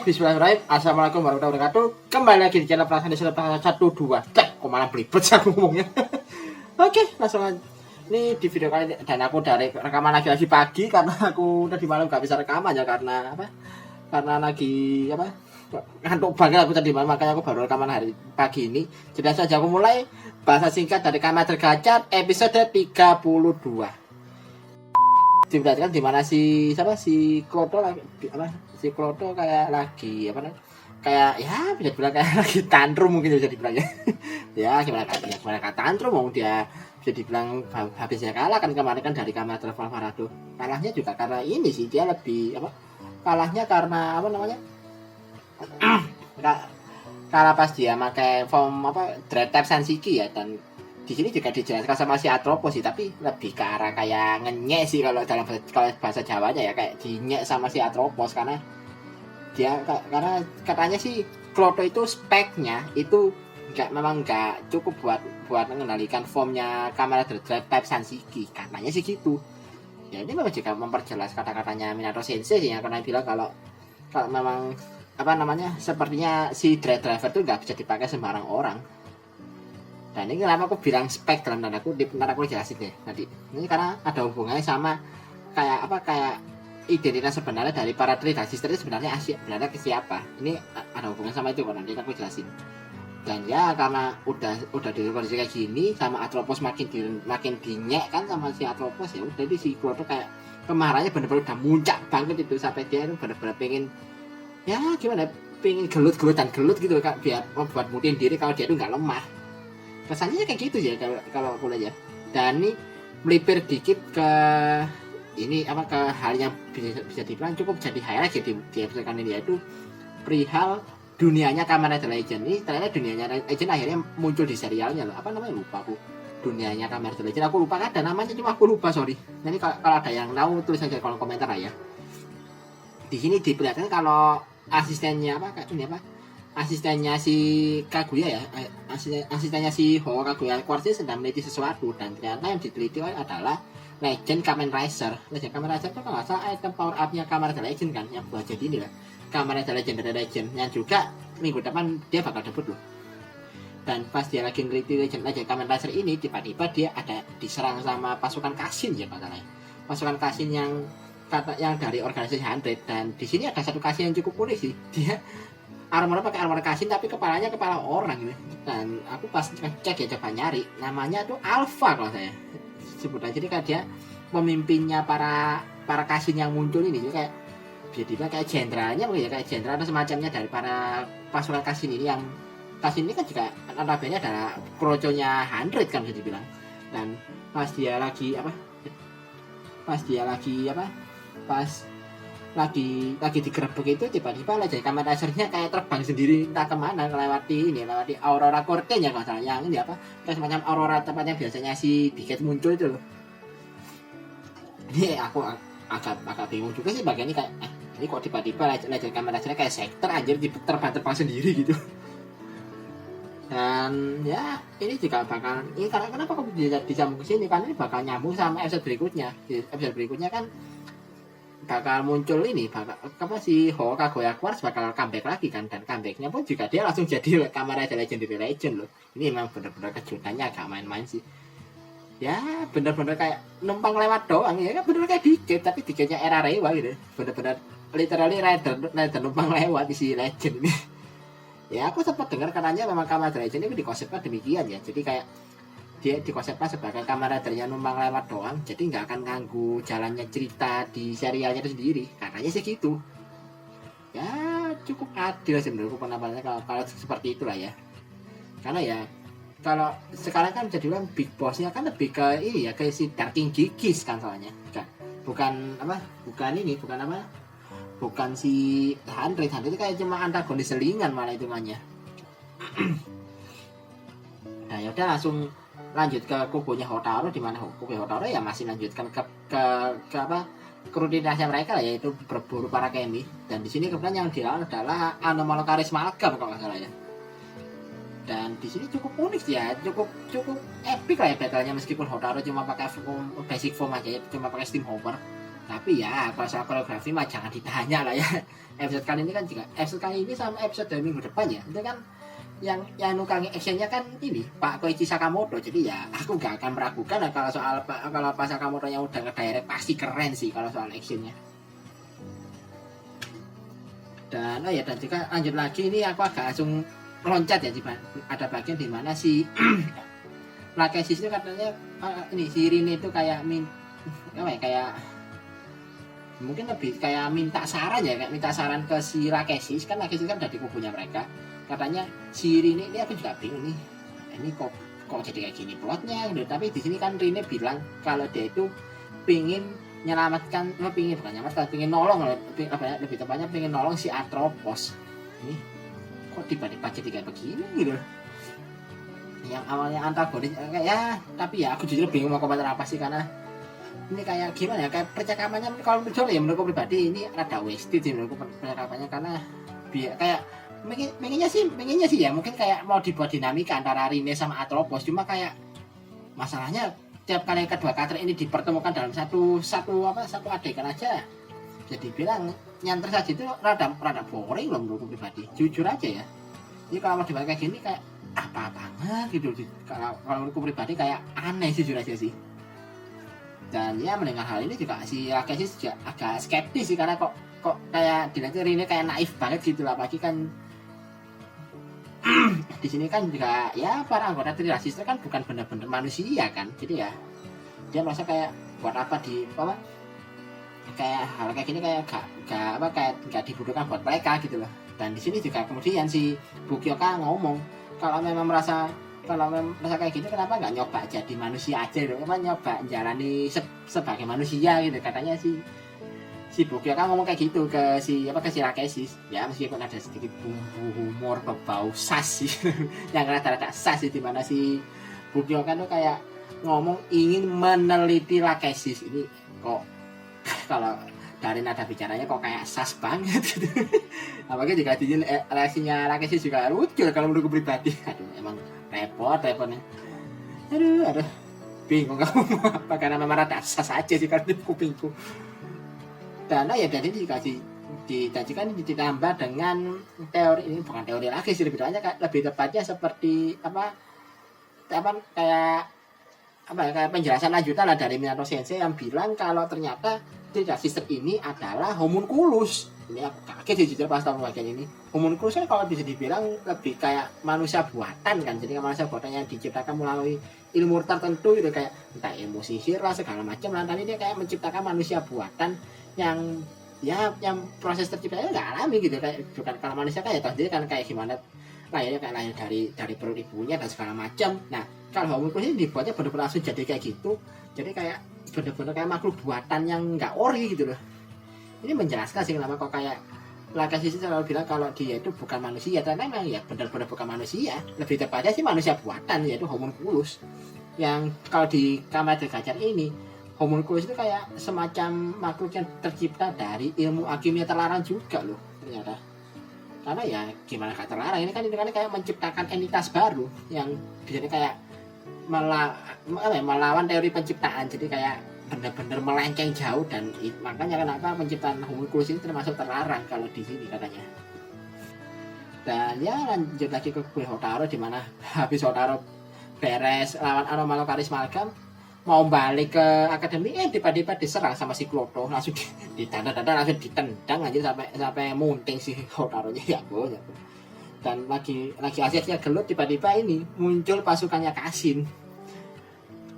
Bismillahirrahmanirrahim. Assalamualaikum warahmatullahi wabarakatuh. Kembali lagi di channel Prasan Desa 1 2. Kok malah belibet sih aku ngomongnya. Oke, langsung aja. Ini di video kali dan aku dari rekaman lagi pagi karena aku tadi malam gak bisa rekaman ya karena apa? Karena lagi apa? Ngantuk banget aku tadi malam, makanya aku baru rekaman hari pagi ini. Jadi saja aku mulai bahasa singkat dari Kamar Tergacat episode 32. Diperhatikan di mana si Kloto lagi apa? Si Kloto kayak lagi apa namanya? Kayak ya bisa dibilang kayak lagi tantrum mungkin bisa dibilang ya. Ya gimana kata tantrum mau dia bisa dibilang habisnya kalah kan kemarin kan dari Kamar Telepon Farado. Kalahnya juga karena ini sih dia lebih apa? Kalahnya karena apa namanya? Kalah pas dia pakai form apa? Dread Type Sansiki ya, dan di sini juga dijelaskan sama si Atropos sih, tapi lebih ke arah kayak ngenyek sih kalau dalam bahasa Jawanya ya, kayak dinyek sama si Atropos karena karena katanya sih Kloto itu speknya itu memang nggak cukup buat mengendalikan formnya kamera Dread Type Sansiki, katanya sih gitu. Ya ini memang juga memperjelas kata-katanya Minato Sensei sih yang pernah bilang kalau memang apa namanya sepertinya si Dread Driver itu nggak bisa dipakai sembarang orang. Dan ini kenapa aku bilang spek dalam tanda kutip, ntar aku jelasin deh nanti. Ini karena ada hubungannya sama kayak identitas sebenarnya dari para Trident Sister itu sebenarnya ke siapa. Ini ada hubungan sama itu kan, nanti aku jelasin. Dan ya karena udah di kondisi kayak gini sama Atropos makin dinyek kan sama si Atropos, ya udah di si Kloto kayak kemarahannya bener-bener udah muncak banget itu sampai dia itu bener-bener pengen ya gimana, pengen gelut gitu kan biar membuat mutin diri kalau dia itu nggak lemah. Kesannya kayak gitu ya kalau aku lihat ya. Dan ini melipir dikit ke ini apa ke hal yang bisa dibilang cukup jadi highlight ya di episode kali ini, yaitu perihal dunianya Kamen Rider Legend. Ini ternyata dunianya Legend akhirnya muncul di serialnya loh. Apa namanya lupa aku. Dunianya Kamen Rider Legend aku lupa, kan ada namanya cuma aku lupa, sorry. Nanti kalau ada yang tahu tulis aja kolom komentar ya. Di sini diperlihatkan kalau asistennya apa kayak ini apa? Asistennya si Kaguya ya, asistennya si Ho Kaguya Quartz sedang meneliti sesuatu, dan ternyata yang diteliti adalah Legend Kamen Rider. Legend Kamen Rider itu kalau nggak salah item power up-nya Kamen Rider Legend kan, yang buat jadi ini lah Kamen Rider Legend yang juga minggu depan dia bakal debut loh. Dan pas dia lagi meneliti Legend Kamen Rider ini, tiba-tiba dia ada diserang sama pasukan Kashin ya katanya. Pasukan Kashin yang dari organisasi 100, dan di sini ada satu Kashin yang cukup unik sih. Dia armor pakai armor Kashin tapi kepalanya kepala orang gitu. Dan aku pas cek ya, coba nyari namanya tuh Alpha kalau saya sebut aja. Jadi kayak dia pemimpinnya para Kashin yang muncul ini, jadi kayak jadi kayak jenderalnya mungkin ya, kayak jenderal atau semacamnya dari para pasukan Kashin ini. Yang Kashin ini kan juga notabene adalah kroconya 100 kan bisa dibilang. Dan pas dia lagi digerebek itu, tiba-tiba Legend Kamen Rider-nya kayak terbang sendiri entah kemana, lewati Aurora Curtain ya kalau salah, yang ini apa kayak semacam Aurora tempat yang biasanya si Biget muncul itu loh. Ini aku agak bingung juga sih bagian ini, kayak ini kok tiba-tiba Legend Kamen Rider-nya kayak sektor anjir terbang sendiri gitu. Dan ya ini juga bakal ini karena kenapa aku bisa nyambung ke sini, karena ini bakal nyambung sama episode berikutnya. Di episode berikutnya kan bakal muncul ini, si Ho Kaguya Quartz bakal comeback lagi kan, dan comebacknya pun juga dia langsung jadi Kamen Rider Legendary Legend loh. Ini memang bener-bener kejutannya agak main-main sih ya, bener-bener kayak numpang lewat doang ya kan, bener kayak dikit tapi dikitnya era Reiwa gitu, bener-bener literally rider numpang lewat di si Legend ini. Ya aku sempat dengar katanya memang Kamen Rider Legend ini dikonsepkan demikian ya, jadi kayak dia dikonsepkan sebagai Kamen Rider-nya numpang lewat doang, jadi nggak akan ganggu jalannya cerita di serialnya itu sendiri, katanya sih gitu. Ya cukup adil sih menurutku penampilannya kalau seperti itulah ya, karena ya kalau sekarang kan bisa dibilang Big Boss-nya kan lebih ke ini ya, ke si Dark King Gigis kan soalnya, bukan si Handred itu kayak cuma antagonis selingan malah hitungannya. Nah yaudah langsung lanjut ke kubunya Hotaru, di mana kubu Hotaru ya masih lanjutkan ke rutinitasnya mereka lah, yaitu berburu para kemi. Dan di sini kebetulan yang dilawan adalah Anomalocaris Malgam kalau nggak salah ya. Dan di sini cukup unik ya, cukup epic lah ya battle-nya, meskipun Hotaru cuma pakai basic form aja ya, cuma pakai Steam Hopper. Tapi ya kalau soal koreografi mah jangan ditanya lah ya. Episode kali ini kan juga episode kali ini sama episode dari minggu depan ya. Itu kan yang nukangi actionnya kan ini Pak Koichi Sakamoto. Jadi ya aku gak akan meragukan lah kalau soal kalau Pak Sakamoto yang udah ngedirect pasti keren sih kalau soal actionnya. Dan dan juga lanjut lagi ini aku agak langsung loncat ya, ada bagian di mana si Lakesis itu katanya ini si Rine itu kayak kayak mungkin lebih kayak minta saran ya, kayak minta saran ke si Lakesis kan udah di kubunya mereka. Katanya si Rine ini aku juga bingung nih, ini kok jadi kayak gini plotnya gitu. Tapi di sini kan Rine bilang kalau dia itu pingin menyelamatkan, pingin nolong, lebih tepatnya pingin nolong si Atropos. Ini kok tiba-tiba jadi kayak begini gitu. Yang awalnya antagonis ya, tapi ya aku jujur bingung mau komentar apa sih, karena ini kayak gimana ya, kayak percakapannya kalau menurutku pribadi ini rada wasted sih menurutku percakapannya, karena kayak pengennya sih ya mungkin kayak mau dibuat dinamika antara Rine sama Atropos, cuma kayak masalahnya tiap kali kedua karakter ini dipertemukan dalam satu adegan aja jadi bilang nyanter saja, itu rada boring loh menurutku pribadi, jujur aja ya. Jadi kalau mau dibuat kayak gini kayak apa banget gitu, kalau menurutku pribadi kayak aneh sih, jujur aja sih. Dan ya mendengar hal ini juga si Lakesis juga agak skeptis sih, karena kok kayak dilihat ini kayak naif banget gitu lah, apalagi kan di sini kan juga ya para anggota Three Sister kan bukan benar-benar manusia kan, jadi ya dia merasa kayak buat apa kayak hal kayak gini kayak gak dibutuhkan buat mereka gitu loh. Dan di sini juga kemudian si Bukioka ngomong kalau memang merasa kayak gitu kenapa nggak nyoba jadi manusia aja gitu, kenapa nyoba jalani sebagai manusia gitu, katanya si Bukioka ngomong kayak gitu ke si Lakesis ya, meskipun ada sedikit bumbu humor berbau sas sih yang rada-rada sas sih, dimana si Bukioka tuh kayak ngomong ingin meneliti Lakesis ini kok kalau dari nada bicaranya kok kayak sas banget gitu. Apalagi juga reaksinya Lakesis juga lucu kalau menurutku pribadi. Aduh emang repot nih. Aduh bingung kamu mau apa, karena memang rada sas aja sih kalau di kupingku. Dan ya dan ini ditambah dengan teori, ini bukan teori lagi sih, lebih tepatnya seperti kayak penjelasan lanjutan lah dari Minato Sensei yang bilang kalau ternyata Three Sister ini adalah homunculus. Ini aku kaget sih jujur pas tahu bagian ini. Homunculus kan kalau bisa dibilang lebih kayak manusia buatan kan, jadi manusia buatan yang diciptakan melalui ilmu tertentu gitu, kayak entah ilmu sihir lah segala macam lah. Tapi dia kayak menciptakan manusia buatan yang proses terciptanya nggak alami gitu, kayak bukan kalau manusia kayak dia kan kayak gimana lahirnya kayak lahir dari perut ibunya dan segala macam. Nah kalau homunculus ini dibuatnya benar-benar langsung jadi kayak gitu, jadi kayak benar-benar kayak makhluk buatan yang nggak ori gitu loh. Ini menjelaskan sih kenapa kok kayak Lakesis selalu bilang kalau dia itu bukan manusia, karena memang ya benar-benar bukan manusia, lebih tepatnya sih manusia buatan yaitu homunculus. Yang kalau di Kamen Gajar ini homunculus itu kayak semacam makhluk yang tercipta dari ilmu alkimia terlarang juga loh ternyata. Karena ya gimana kata terlarang ini kan kayak menciptakan entitas baru yang bisa kayak melawan teori penciptaan, jadi kayak benar-benar melenceng jauh. Dan makanya kenapa penciptaan homunculus ini termasuk terlarang kalau di sini katanya. Dan ya lanjut lagi ke kue Hotaru, di mana habis Hotaru beres lawan Anomalocaris Malgam mau balik ke akademi, tiba-tiba diserang sama si Kloto, langsung langsung ditendang aja sampai munting si Hotarunya ya bos. Dan lagi asiknya gelut, tiba-tiba ini muncul pasukannya Kashin.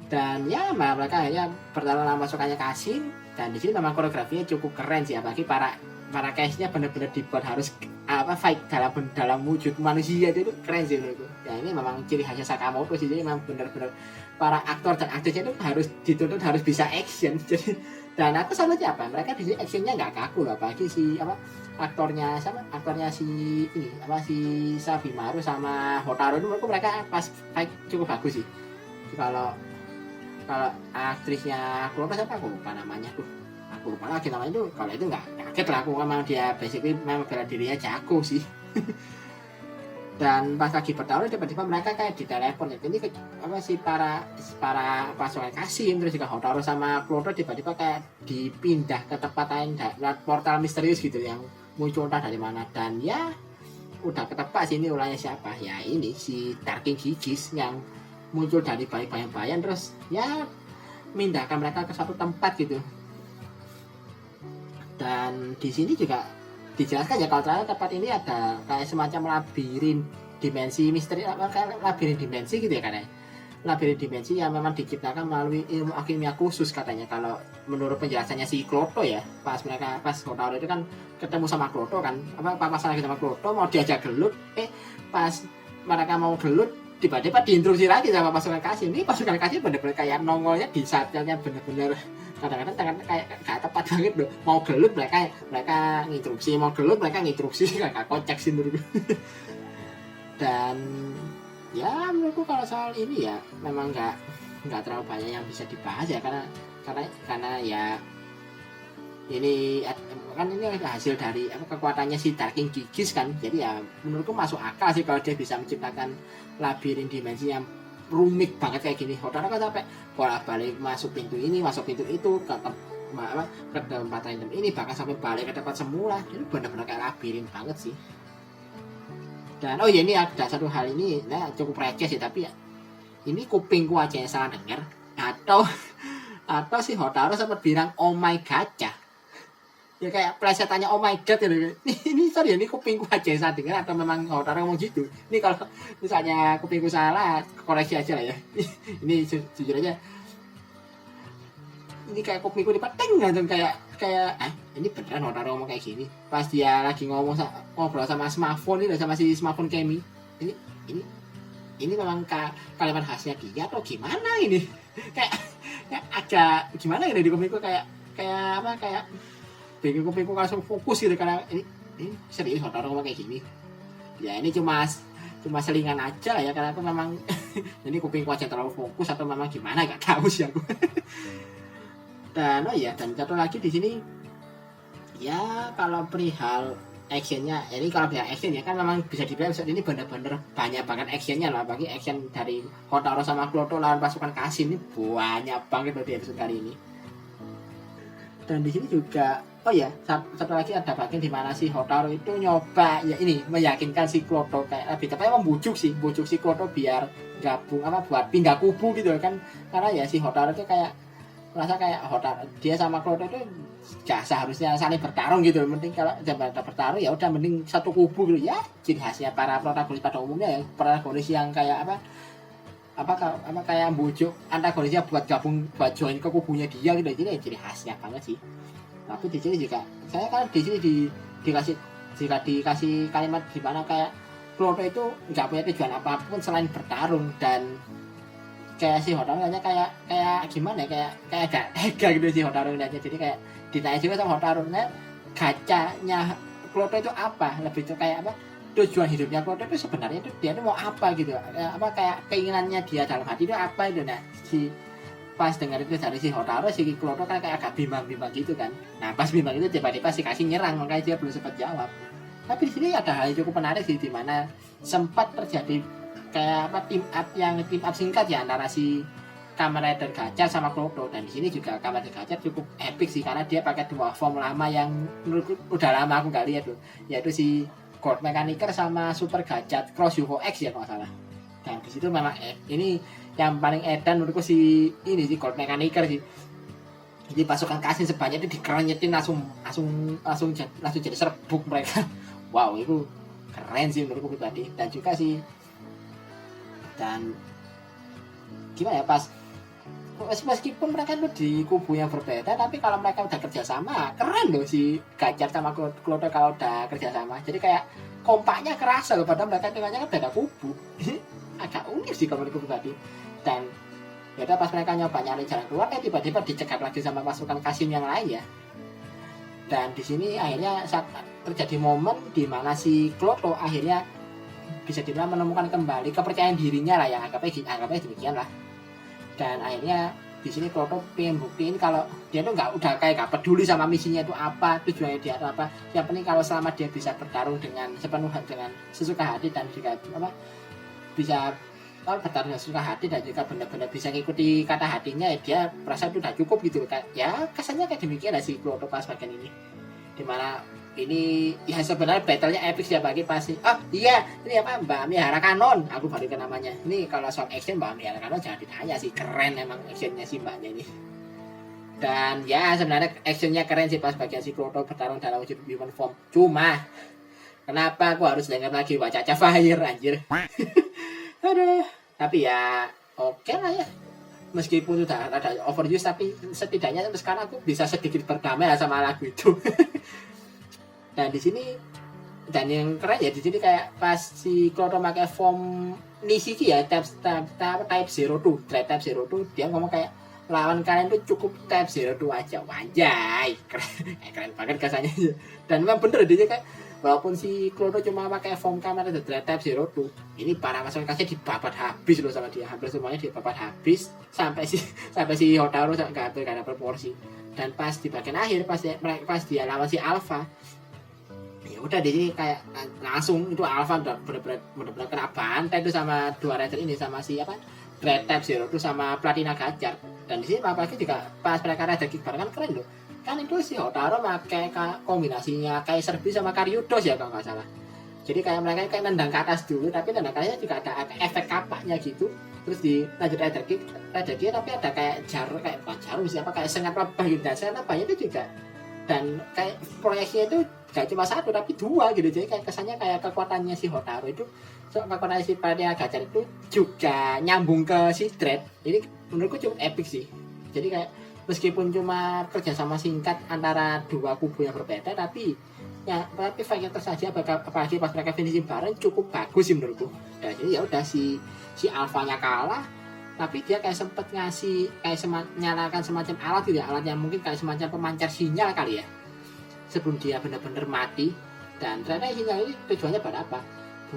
Dan ya mereka akhirnya bertarung sama pasukannya Kashin. Dan di sini memang koreografinya cukup keren sih, apalagi para case-nya benar-benar dibuat harus fight dalam wujud manusia, itu keren sih menurutku. Ya ini memang ciri khasnya Sakamoto sih, jadi memang benar-benar para aktor dan aktrisnya itu harus dituntut harus bisa action. Jadi dan aku salutnya mereka di sini actionnya nggak kaku loh, apalagi si aktornya si ini si Sabimaru sama Hotaru itu mereka pas fight cukup bagus sih. Kalau aktrisnya aku lupa namanya tuh, aku lupa lagi namanya tuh. Kalau itu nggak kaget lah, aku memang dia basically memang bela dirinya jago sih. Dan pas lagi bertarung tiba-tiba mereka kayak ditelepon ya. Ini apa sih para pasukan Kasim terus juga Hotaru sama Kloto tiba-tiba kayak dipindah ke tempat lain lewat portal misterius gitu yang muncul entah dari mana. Dan ya udah ketebak sih ini ulahnya siapa. Ya ini si Dark King Gigis yang muncul dari balik bayang-bayang terus ya mindahkan mereka ke satu tempat gitu. Dan di sini juga dijelaskan ya kalau ternyata tempat ini ada kayak semacam labirin dimensi misteri, kayak labirin dimensi gitu ya katanya. Labirin dimensi yang memang diciptakan melalui ilmu alkimia khusus katanya. Kalau menurut penjelasannya si Kloto ya, pas Hotaru itu kan ketemu sama Kloto kan, papasan lagi sama Kloto mau diajak gelut, pas mereka mau gelut tiba-tiba diinstruksi lagi sama pasukan Kasim. Ini pasukan Kasim bener-bener kayak nongolnya di saatnya bener-bener kadang-kadang kayak gak tepat banget loh. Mau gelut mereka nginstruksi, mau gelut mereka nginstruksi, kayak kocak sih menurutku. Dan ya menurutku kalau soal ini ya memang nggak terlalu banyak yang bisa dibahas ya karena ya ini kan ini hasil dari kekuatannya si Dark King Gigis kan. Jadi ya menurutku masuk akal sih kalau dia bisa menciptakan labirin dimensi yang rumit banget kayak gini. Hotaru kan sampai bolak-balik masuk pintu ini, masuk pintu itu ke tempat random ini, bahkan sampai balik ke tempat semula. Ini benar-benar kayak labirin banget sih. Dan oh ya ini ada satu hal ini nah, cukup receh sih tapi ya ini kupingku aja yang salah dengar atau si Hotaru sempat bilang oh my god ya plesetannya oh my god ya. Ini sorry ya, ini kupingku aja yang salah dengar atau memang Hotaru ngomong gitu. Ini kalau misalnya kupingku salah koreksi aja lah ya. Ini jujur aja ini kayak kupingku dipeting langsung kayak ini beneran Hotaru ngomong kayak gini pas dia lagi ngobrol sama smartphone ini sama si smartphone Kemi. Ini memang kalimat khasnya dia atau gimana ini? kayak agak gimana ya di kupingku kayak bikin kupingku langsung fokus gitu karena ini serius Hotaru ngomong kayak gini. Ya ini cuma selingan aja lah ya karena aku memang ini kupingku aja terlalu fokus atau memang gimana gak tahu sih aku. Dan satu lagi di sini ya kalau perihal actionnya ini kalau perihal action ya kan memang bisa dibilang episode ini bener-bener banyak banget actionnya lah. Bagi action dari Hotaru sama Kloto lawan pasukan Kasim ini banyak banget loh di episode kali ini. Dan di sini juga satu lagi ada bagian di mana si Hotaru itu nyoba ya ini meyakinkan si Kloto kayak lebih tepatnya membujuk si Kloto biar gabung buat pindah kubu gitu kan. Karena ya si Hotaru itu kayak merasa kayak Hotaru dia sama Kloto itu seharusnya saling bertarung gitu. Mending kalau zaman bertarung ya udah mending satu kubu gitu ya. Ciri khasnya para protagonis pada umumnya ya protagonis yang kayak kayak bujuk antagonisnya buat gabung buat join ke kubunya dia gitu. Jadi ciri khasnya banget sih. Tapi di sini juga saya kan di sini dikasih kalimat di mana kayak Kloto itu nggak punya tujuan apapun selain bertarung. Dan kayak si Hotaru kayak gimana ya kayak agak tega gitu si Hotaru ngeliatnya. Jadi kayak ditanya juga sama Hotaru gacanya Kloto itu apa, lebih itu kayak tujuan hidupnya Kloto itu sebenarnya itu dia itu mau apa gitu, kayak keinginannya dia dalam hati itu apa itu. Nah si pas dengar itu dari si Hotaru si Kloto kan kayak agak bimbang gitu kan. Nah pas bimbang itu tiba-tiba si Kasih nyerang makanya dia belum sempat jawab. Tapi di sini ada hal yang cukup menarik sih di mana sempat terjadi kayak team up singkat ya antara si Kamen Rider Gacha sama Kloto. Dan di sini juga Kamen Rider Gacha cukup epic sih karena dia pakai dua form lama yang menurutku udah lama aku nggak lihat loh, yaitu si Gold Mechaniker sama Super Gacha Cross UFO X ya kalau nggak salah. Dan di situ memang ini yang paling edan menurutku si Gold Mechaniker sih. Jadi pasukan Kasim sebanyak itu dikerenyetin langsung jadi serbuk mereka. Wow itu keren sih menurutku pribadi. Dan juga sih gimana ya pas meskipun mereka itu di kubu yang berbeda tapi kalau mereka udah kerjasama keren loh si Gacha sama Kloto kalau udah kerjasama. Jadi kayak kompaknya kerasa loh padahal mereka itu kan beda kubu. Agak unik sih kalau menurutku pribadi. Dan ya pas mereka nyoba nyari jalan keluar tiba-tiba dicegat lagi sama pasukan Kasim yang lain ya. Dan di sini akhirnya saat terjadi momen di mana si Kloto akhirnya bisa dibilang menemukan kembali kepercayaan dirinya lah ya, anggapnya demikian lah. Dan akhirnya di sini Kloto pengen buktiin kalau dia tuh udah kayak nggak peduli sama misinya itu apa, tujuannya dia itu apa. Yang penting kalau selama dia bisa bertarung dengan sepenuh hati, dengan sesuka hati, dan juga apa bisa kalau bertarung dengan sesuka hati dan juga benar-benar bisa ngikuti kata hatinya, ya dia merasa itu udah cukup gitu. Ya kesannya kayak demikian lah si Kloto pas bagian ini, dimana ini ya sebenarnya battlenya epic ya bagi pasti. Oh iya, ini apa Mbak Mihara Kanon, aku baru ke namanya. Ini kalau soal action Mbak Mihara Kanon jangan ditanya sih, keren emang actionnya si mbaknya ini. Dan ya sebenarnya actionnya keren sih pas bagian si Kloto bertarung dalam wujud human form. Cuma kenapa aku harus dengar lagi Wacaca Fire anjir. Aduh, tapi ya oke lah ya. Meskipun sudah ada overuse, tapi setidaknya sampai sekarang aku bisa sedikit berdamai lah sama lagu itu. Dan di sini, dan yang keren ya di sini kayak pas si Kloto pakai form Nishiki ya, type 02, type 02, dia ngomong kayak lawan kalian tuh cukup type 02 aja. Wanjay, keren banget kesannya. Dan memang bener dia kayak walaupun si Kloto cuma pakai form kamera type 02, ini para masuknya dibabat habis loh sama dia, hampir semuanya dibabat habis sampai si Hotaru nggak ada proporsi. Dan pas di bagian akhir pas dia lawan si Alpha, ya udah di sini kayak langsung itu Alpha udah bener-bener kena bantai itu sama dua rider ini, sama si apa Red Type Zero itu sama Platina Gajar. Dan di sini apalagi juga pas mereka rider kick bareng kan keren loh, kan itu si Hotaru pakai kombinasinya kayak Serbi sama Karyudos ya kalau nggak salah. Jadi kayak mereka kayak nendang ke atas dulu, tapi nendang ke atasnya juga ada efek kapaknya gitu. Terus di lanjut rider kick tapi ada kayak jarum, kayak bukan jarum siapa kayak sengat lebah gitu. Dan sengat lebahnya itu juga, dan kayak proyeksinya itu gak cuma satu tapi dua gitu. Jadi kayak kesannya kayak kekuatannya si Hotaru itu, kekuatan si Platina Gajar itu juga nyambung ke si Dread. Ini menurutku cukup epic sih. Jadi kayak meskipun cuma kerjasama singkat antara dua kubu yang berbeda, tapi fight saja apalagi pas mereka finishing bareng cukup bagus sih menurutku. Dan jadi ya udah si Alpha-nya kalah, tapi dia kayak sempet ngasih kayak nyalakan semacam alat gitu ya, alat yang mungkin kayak semacam pemancar sinyal kali ya, sebelum dia benar-benar mati. Dan ternyata sinyal ini tujuannya buat apa?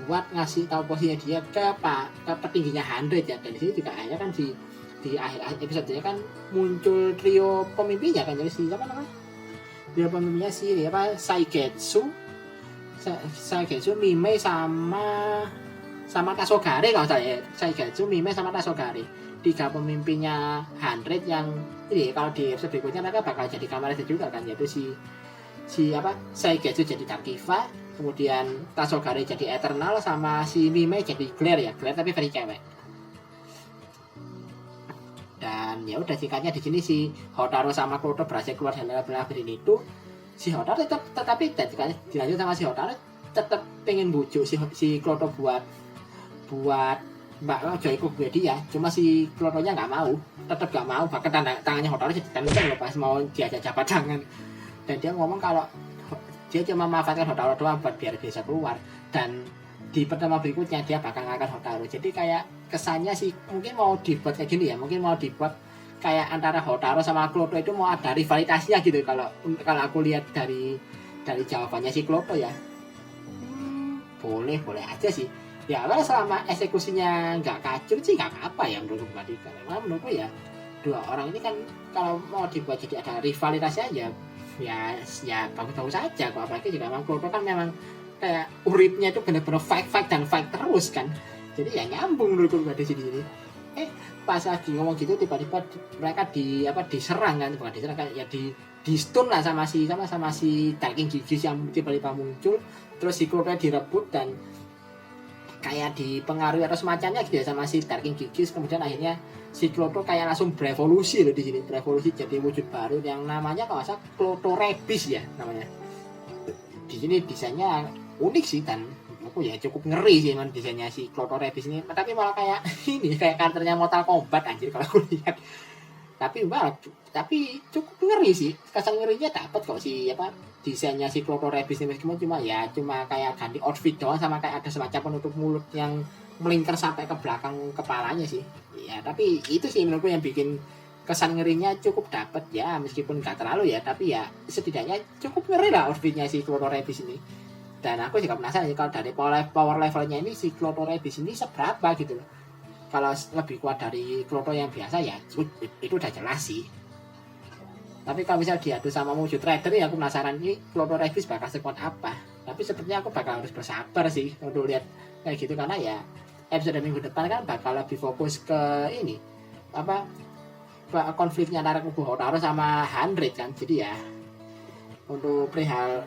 Buat ngasih tahu posisinya dia ke petingginya 100 ya. Dan di sini juga akhirnya kan di akhir episodenya kan muncul trio pemimpinnya kan, jadi si apa namanya? Trio pemimpinnya si apa Saigetsu, Mimei sama Tasogare kalau saya. Saigetsu, Mimei sama Tasogare. 3 pemimpinnya 100 yang ini kalau di episode berikutnya mereka bakal jadi kamerader juga kan, yaitu si apa Saigetsu jadi Darkiva, kemudian Tasogare jadi Eternal, sama si Mimei jadi Glare tapi versi cewek. Dan ya udah singkatnya di sini si Hotaru sama Kloto berhasil keluar dari labirin itu. Si Hotaru tetapi dilanjut sama si Hotaru tetap pengen bujuk si Kloto buat Mbak Joyko gue dia. Cuma si Klotonya nggak mau, tetap nggak mau. Bahkan tangannya Hotaru jadi tendang loh pas mau diajak jabat tangan. Dan dia ngomong kalau dia cuma memanfaatkan Hotaru doang buat biar bisa keluar. Dan di pertama berikutnya dia bakal ngangkat Hotaru. Jadi kayak kesannya sih mungkin mau dibuat kayak gini ya, mungkin mau dibuat kayak antara Hotaru sama Kloto itu mau ada rivalitasnya gitu. Kalau aku lihat dari jawabannya si Kloto ya, boleh aja sih ya, kalau selama eksekusinya nggak kacau sih nggak apa-apa ya menurutku. Karena menurutku ya dua orang ini kan kalau mau dibuat jadi ada rivalitasnya ya bagus-bagus saja kok. Apalagi juga memang Kloto kan memang kayak uripnya itu benar-benar fight terus kan. Jadi ya nyambung menurutku di sini. Pas lagi ngomong gitu tiba-tiba mereka diserang kan, bukan diserang kan ya, di stun lah sama si Darking Gigis yang tiba-tiba muncul. Terus si Kloto direbut dan kayak dipengaruhi atau semacamnya gitu ya sama si Darking Gigis. Kemudian akhirnya si Kloto kayak langsung berevolusi loh di sini, berevolusi jadi wujud baru yang namanya kalau nggak salah Kloto Rebis ya namanya. Di sini desainnya unik sih, dan aku ya cukup ngeri sih man desainnya si Kloto Rebis ini. Tapi malah kayak ini kayak karakternya Mortal Kombat anjir kalau aku lihat. Tapi cukup ngeri sih, kesan ngerinya dapat kok si desainnya si Kloto Rebis ini. Meskipun cuma kayak ganti outfit doang, sama kayak ada semacam penutup mulut yang melingkar sampai ke belakang kepalanya sih ya. Tapi itu sih menurutku yang bikin kesan ngerinya cukup dapat ya, meskipun gak terlalu ya, tapi ya setidaknya cukup ngeri lah outfitnya si Kloto Rebis ini. Dan aku juga penasaran kalau dari power levelnya ini si Kloto Rebis ini seberapa gitu loh. kalau lebih kuat dari Kloto yang biasa ya itu udah jelas sih. Tapi kalau misal diadu sama Wujud Rider ya aku penasaran ini Kloto Revis bakal sekuat apa. Tapi sepertinya aku bakal harus bersabar sih untuk lihat kayak gitu, karena ya episode minggu depan kan bakal lebih fokus ke ini apa konfliknya antara kubu Hotaru sama Handred kan. Jadi ya untuk perihal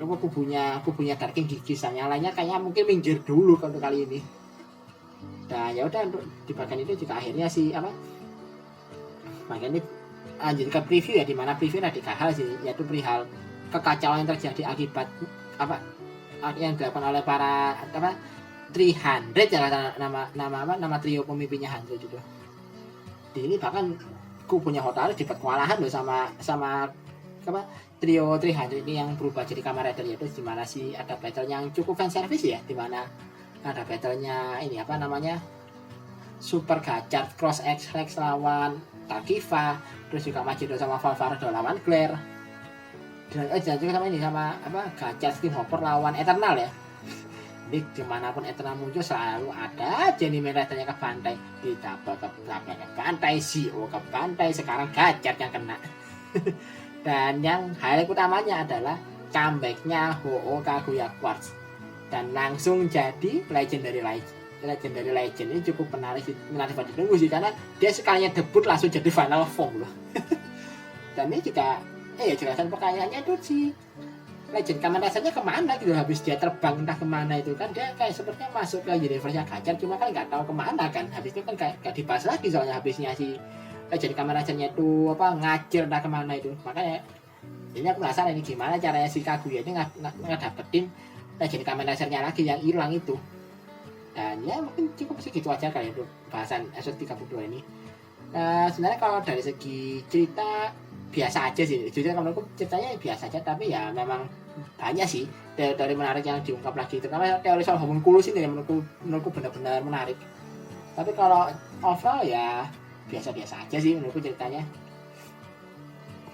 kubunya Darking Gigis yang lainnya kayaknya mungkin minggir dulu untuk kali ini. Dan ya udah untuk di bagian itu juga akhirnya sih bagian ini lanjut ke preview ya, dimana preview ada 3 hal sih, yaitu perihal kekacauan yang terjadi akibat yang dilakukan oleh para 300 ya nama trio pemimpinnya Handred itu. Di ini bahkan kubunya Hotaru dapat kewalahan loh sama trio 300 ini yang berubah jadi Kamen Rider, yaitu dimana sih ada battle yang cukup fan service ya, dimana ada battlenya ini Super Gachard Cross X-Rex lawan Takiva, terus juga Majido sama Valvardo lawan Glare, dan juga sama ini Gachard Skin Hopper lawan Eternal ya. Jadi dimanapun Eternal muncul selalu ada aja nih Ridernya ke bantai, ditambah ke bantai, CEO ke bantai, sekarang Gachard yang kena. Dan yang highlight utamanya adalah comebacknya Ho-Oh Kaguya Quartz, dan langsung jadi Legendary Legend ini cukup menarik buat ditunggu sih, karena dia sekalinya debut langsung jadi final form loh. Dan ini juga jelasan pertanyaannya tuh si Legend Kamen Rider-nya kemana gitu, habis dia terbang entah kemana itu kan, dia kayak sepertinya masuk ke universe-nya Gachard, cuma kan nggak tahu kemana kan, habis itu kan kayak gak dibahas lagi soalnya habisnya si Legend Kamen Rider-nya itu ngacir entah kemana itu. Makanya ini aku penasaran ini gimana caranya si Kaguya ini ngedapetin Legend Kamen Rider-nya lagi yang hilang itu. Dan ya mungkin cukup segitu aja kali untuk bahasan episode 32 ini. Sebenarnya kalau dari segi cerita biasa aja sih, jujur menurutku ceritanya biasa aja, tapi ya memang banyak sih dari menarik yang diungkap lagi, terutama teori soal homunculus ini yang menurutku benar-benar menarik. Tapi kalau overall ya biasa-biasa aja sih menurutku ceritanya.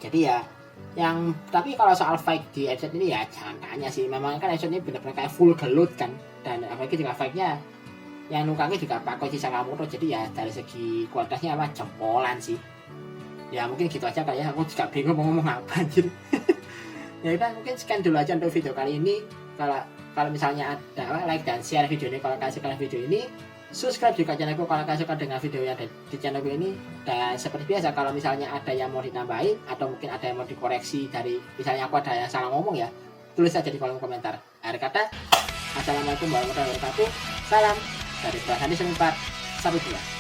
Jadi ya tapi kalau soal fight di episode ini ya jangan tanya sih, memang kan episode ini benar-benar kayak full gelut kan, dan apalagi juga fightnya yang nukangnya juga Pak Koji Sakamoto, jadi ya dari segi kualitasnya jempolan sih. Ya mungkin gitu aja kali ya, aku juga bingung mau ngomong apa anjir. Ya udah mungkin sekian dulu aja untuk video kali ini. Kalau misalnya ada like dan share video ini kalau kalian suka video ini, subscribe juga channelku kalau kalian suka dengan video yang ada di channelku ini. Dan seperti biasa kalau misalnya ada yang mau ditambahin atau mungkin ada yang mau dikoreksi dari misalnya aku ada yang salah ngomong ya, tulis aja di kolom komentar. Akhir kata, assalamualaikum warahmatullahi wabarakatuh. Salam dari Prasadi 1412.